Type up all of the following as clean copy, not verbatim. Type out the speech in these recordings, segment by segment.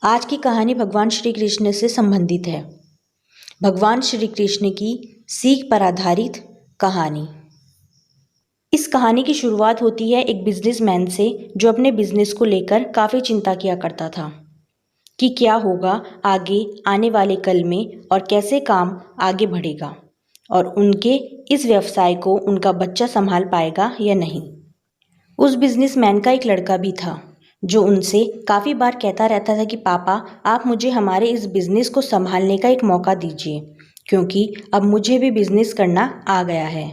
आज की कहानी भगवान श्री कृष्ण से संबंधित है। भगवान श्री कृष्ण की सीख पर आधारित कहानी। इस कहानी की शुरुआत होती है एक बिजनेसमैन से जो अपने बिजनेस को लेकर काफ़ी चिंता किया करता था कि क्या होगा आगे आने वाले कल में और कैसे काम आगे बढ़ेगा और उनके इस व्यवसाय को उनका बच्चा संभाल पाएगा या नहीं। उस बिजनेसमैन का एक लड़का भी था जो उनसे काफ़ी बार कहता रहता था कि पापा आप मुझे हमारे इस बिज़नेस को संभालने का एक मौका दीजिए, क्योंकि अब मुझे भी बिज़नेस करना आ गया है।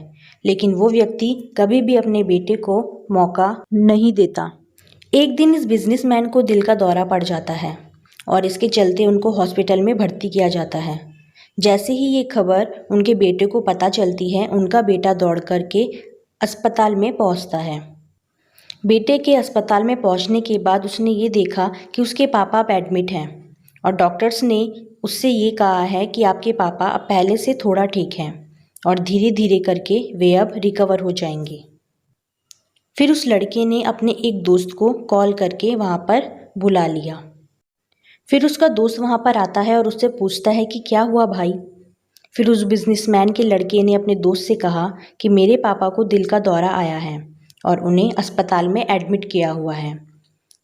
लेकिन वो व्यक्ति कभी भी अपने बेटे को मौका नहीं देता। एक दिन इस बिजनेसमैन को दिल का दौरा पड़ जाता है और इसके चलते उनको हॉस्पिटल में भर्ती किया जाता है। जैसे ही ये खबर उनके बेटे को पता चलती है, उनका बेटा दौड़ करके अस्पताल में पहुंचता है। बेटे के अस्पताल में पहुंचने के बाद उसने ये देखा कि उसके पापा अब एडमिट हैं और डॉक्टर्स ने उससे ये कहा है कि आपके पापा अब पहले से थोड़ा ठीक हैं और धीरे धीरे करके वे अब रिकवर हो जाएंगे। फिर उस लड़के ने अपने एक दोस्त को कॉल करके वहाँ पर बुला लिया। फिर उसका दोस्त वहाँ पर आता है और उससे पूछता है कि क्या हुआ भाई। फिर उस बिजनेसमैन के लड़के ने अपने दोस्त से कहा कि मेरे पापा को दिल का दौरा आया है और उन्हें अस्पताल में एडमिट किया हुआ है।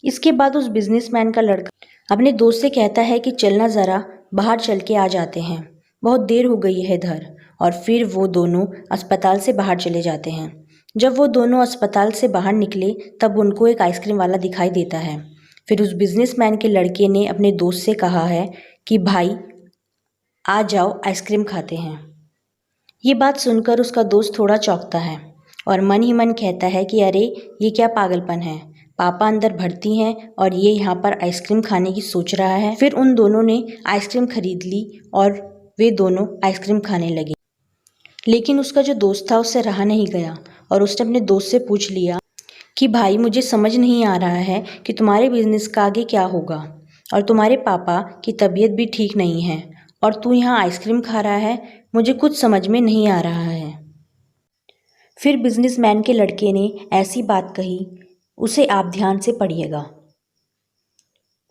इसके बाद उस बिजनेसमैन का लड़का अपने दोस्त से कहता है कि चलना ज़रा बाहर चल के आ जाते हैं, बहुत देर हो गई है इधर। और फिर वो दोनों अस्पताल से बाहर चले जाते हैं। जब वो दोनों अस्पताल से बाहर निकले तब उनको एक आइसक्रीम वाला दिखाई देता है। फिर उस बिजनेसमैन के लड़के ने अपने दोस्त से कहा है कि भाई आ जाओ आइसक्रीम खाते हैं। ये बात सुनकर उसका दोस्त थोड़ा चौंकता है और मन ही मन कहता है कि अरे ये क्या पागलपन है, पापा अंदर भर्ती हैं और ये यहाँ पर आइसक्रीम खाने की सोच रहा है। फिर उन दोनों ने आइसक्रीम खरीद ली और वे दोनों आइसक्रीम खाने लगे। लेकिन उसका जो दोस्त था उससे रहा नहीं गया और उसने अपने दोस्त से पूछ लिया कि भाई मुझे समझ नहीं आ रहा है कि तुम्हारे बिजनेस का आगे क्या होगा और तुम्हारे पापा की तबीयत भी ठीक नहीं है और तू यहाँ आइसक्रीम खा रहा है, मुझे कुछ समझ में नहीं आ रहा है। फिर बिजनेसमैन के लड़के ने ऐसी बात कही, उसे आप ध्यान से पढ़िएगा।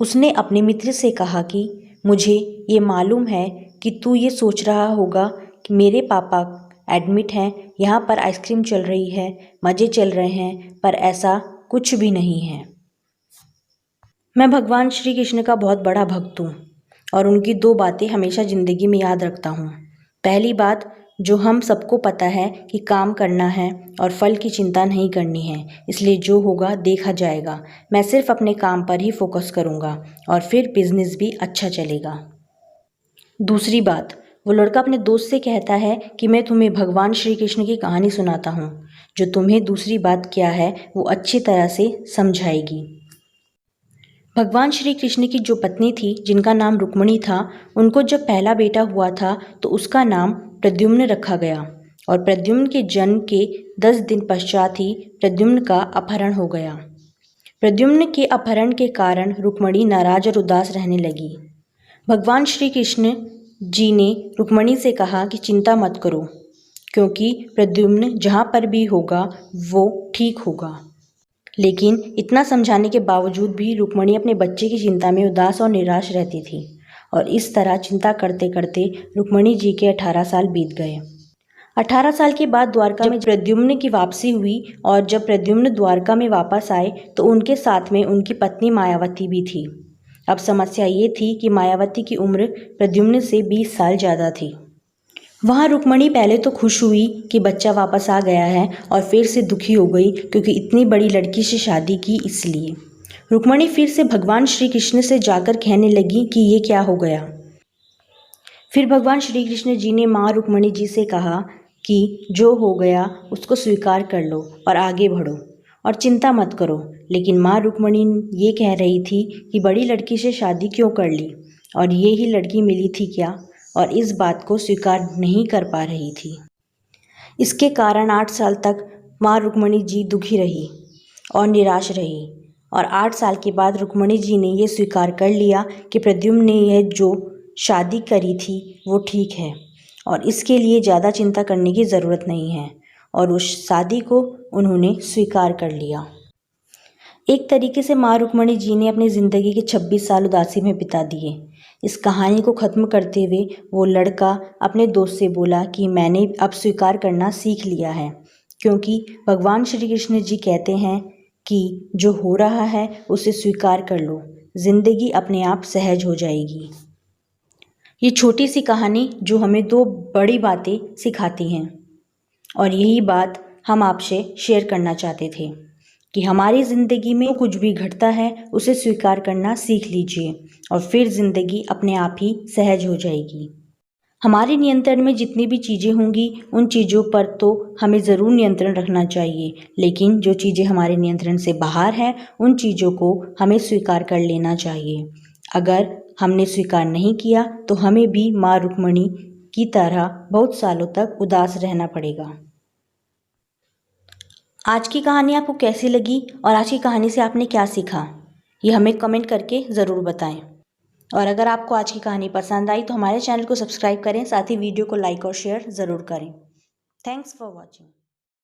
उसने अपने मित्र से कहा कि मुझे ये मालूम है कि तू ये सोच रहा होगा कि मेरे पापा एडमिट हैं, यहाँ पर आइसक्रीम चल रही है, मज़े चल रहे हैं, पर ऐसा कुछ भी नहीं है। मैं भगवान श्री कृष्ण का बहुत बड़ा भक्त हूँ और उनकी दो बातें हमेशा ज़िंदगी में याद रखता हूँ। पहली बात, जो हम सबको पता है कि काम करना है और फल की चिंता नहीं करनी है, इसलिए जो होगा देखा जाएगा। मैं सिर्फ अपने काम पर ही फोकस करूँगा और फिर बिजनेस भी अच्छा चलेगा। दूसरी बात, वो लड़का अपने दोस्त से कहता है कि मैं तुम्हें भगवान श्री कृष्ण की कहानी सुनाता हूँ जो तुम्हें दूसरी बात क्या है वो अच्छी तरह से समझाएगी। भगवान श्री कृष्ण की जो पत्नी थी जिनका नाम रुक्मिणी था, उनको जब पहला बेटा हुआ था तो उसका नाम प्रद्युम्न रखा गया और प्रद्युम्न के जन्म के 10 दिन पश्चात ही प्रद्युम्न का अपहरण हो गया। प्रद्युम्न के अपहरण के कारण रुक्मिणी नाराज और उदास रहने लगी। भगवान श्री कृष्ण जी ने रुक्मिणी से कहा कि चिंता मत करो, क्योंकि प्रद्युम्न जहाँ पर भी होगा वो ठीक होगा। लेकिन इतना समझाने के बावजूद भी रुक्मिणी अपने बच्चे की चिंता में उदास और निराश रहती थी और इस तरह चिंता करते करते रुक्मिणी जी के 18 साल बीत गए। 18 साल के बाद द्वारका में प्रद्युम्न की वापसी हुई और जब प्रद्युम्न द्वारका में वापस आए तो उनके साथ में उनकी पत्नी मायावती भी थी। अब समस्या ये थी कि मायावती की उम्र प्रद्युम्न से 20 साल ज़्यादा थी। वहाँ रुक्मिणी पहले तो खुश हुई कि बच्चा वापस आ गया है और फिर से दुखी हो गई क्योंकि इतनी बड़ी लड़की से शादी की इसलिए। रुक्मिणी फिर से भगवान श्री कृष्ण से जाकर कहने लगी कि ये क्या हो गया। फिर भगवान श्री कृष्ण जी ने माँ रुक्मिणी जी से कहा कि जो हो गया उसको स्वीकार कर लो और आगे बढ़ो और चिंता मत करो। लेकिन माँ रुक्मिणी ये कह रही थी कि बड़ी लड़की से शादी क्यों कर ली और ये ही लड़की मिली थी क्या, और इस बात को स्वीकार नहीं कर पा रही थी। इसके कारण 8 साल तक माँ रुक्मिणी जी दुखी रही और निराश रही और 8 साल के बाद रुक्मिणी जी ने यह स्वीकार कर लिया कि प्रद्युम्न ने यह जो शादी करी थी वो ठीक है और इसके लिए ज़्यादा चिंता करने की ज़रूरत नहीं है, और उस शादी को उन्होंने स्वीकार कर लिया। एक तरीके से माँ रुक्मणी जी ने अपनी ज़िंदगी के 26 साल उदासी में बिता दिए। इस कहानी को ख़त्म करते हुए वो लड़का अपने दोस्त से बोला कि मैंने अब स्वीकार करना सीख लिया है, क्योंकि भगवान श्री कृष्ण जी कहते हैं कि जो हो रहा है उसे स्वीकार कर लो, ज़िंदगी अपने आप सहज हो जाएगी। ये छोटी सी कहानी जो हमें दो बड़ी बातें सिखाती हैं, और यही बात हम आपसे शेयर करना चाहते थे कि हमारी ज़िंदगी में कुछ भी घटता है उसे स्वीकार करना सीख लीजिए और फिर ज़िंदगी अपने आप ही सहज हो जाएगी। हमारे नियंत्रण में जितनी भी चीज़ें होंगी उन चीज़ों पर तो हमें ज़रूर नियंत्रण रखना चाहिए, लेकिन जो चीज़ें हमारे नियंत्रण से बाहर हैं उन चीज़ों को हमें स्वीकार कर लेना चाहिए। अगर हमने स्वीकार नहीं किया तो हमें भी माँ रुक्मणी की तरह बहुत सालों तक उदास रहना पड़ेगा। आज की कहानी आपको कैसी लगी और आज की कहानी से आपने क्या सीखा, ये हमें कमेंट करके ज़रूर बताएं। और अगर आपको आज की कहानी पसंद आई तो हमारे चैनल को सब्सक्राइब करें, साथ ही वीडियो को लाइक और शेयर ज़रूर करें। Thanks for watching.